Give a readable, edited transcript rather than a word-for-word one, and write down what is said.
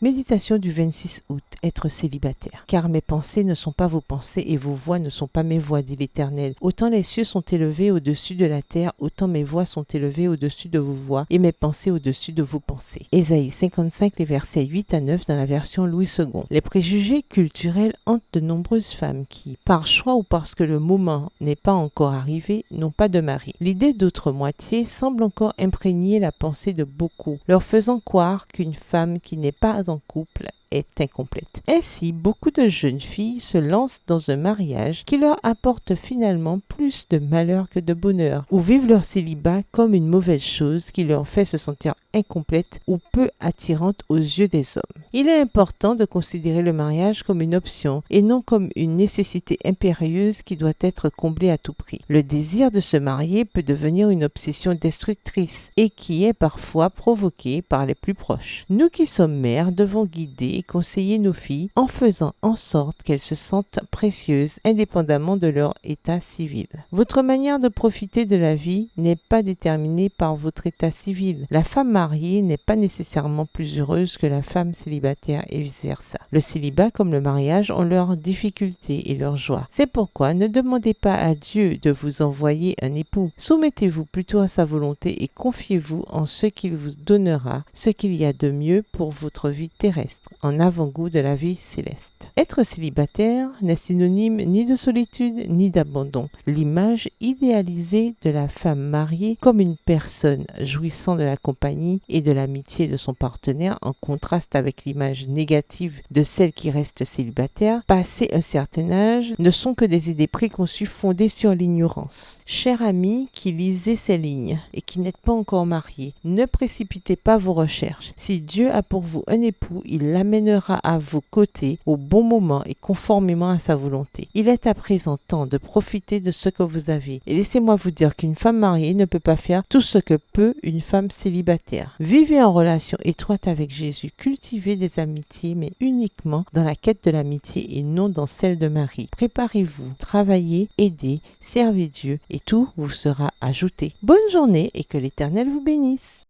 Méditation du 26 août. Être célibataire. Car mes pensées ne sont pas vos pensées et vos voix ne sont pas mes voix, dit l'Éternel. Autant les cieux sont élevés au-dessus de la terre, autant mes voix sont élevées au-dessus de vos voix et mes pensées au-dessus de vos pensées. Ésaïe 55, les versets 8 à 9 dans la version Louis II. Les préjugés culturels hantent de nombreuses femmes qui, par choix ou parce que le moment n'est pas encore arrivé, n'ont pas de mari. L'idée d'autre moitié semble encore imprégner la pensée de beaucoup, leur faisant croire qu'une femme qui n'est pas en couple est incomplète. Ainsi, beaucoup de jeunes filles se lancent dans un mariage qui leur apporte finalement plus de malheur que de bonheur, ou vivent leur célibat comme une mauvaise chose qui leur fait se sentir incomplète ou peu attirante aux yeux des hommes. Il est important de considérer le mariage comme une option et non comme une nécessité impérieuse qui doit être comblée à tout prix. Le désir de se marier peut devenir une obsession destructrice et qui est parfois provoquée par les plus proches. Nous qui sommes mères devons guider et conseiller nos filles en faisant en sorte qu'elles se sentent précieuses indépendamment de leur état civil. Votre manière de profiter de la vie n'est pas déterminée par votre état civil. La femme mariée n'est pas nécessairement plus heureuse que la femme célibataire et vice-versa. Le célibat comme le mariage ont leurs difficultés et leurs joies. C'est pourquoi ne demandez pas à Dieu de vous envoyer un époux. Soumettez-vous plutôt à sa volonté et confiez-vous en ce qu'il vous donnera, ce qu'il y a de mieux pour votre vie terrestre, en avant-goût de la vie céleste. Être célibataire n'est synonyme ni de solitude ni d'abandon. L'image idéalisée de la femme mariée comme une personne jouissant de la compagnie et de l'amitié de son partenaire, en contraste avec l'image négative de celle qui reste célibataire, passé un certain âge, ne sont que des idées préconçues fondées sur l'ignorance. Cher ami qui lisez ces lignes et qui n'êtes pas encore marié, ne précipitez pas vos recherches. Si Dieu a pour vous un époux, il l'amènera à vos côtés au bon moment et conformément à sa volonté. Il est à présent temps de profiter de ce que vous avez. Et laissez-moi vous dire qu'une femme mariée ne peut pas faire tout ce que peut une femme célibataire. Vivez en relation étroite avec Jésus. Cultivez des amitiés, mais uniquement dans la quête de l'amitié et non dans celle de Marie. Préparez-vous, travaillez, aidez, servez Dieu et tout vous sera ajouté. Bonne journée et que l'Éternel vous bénisse.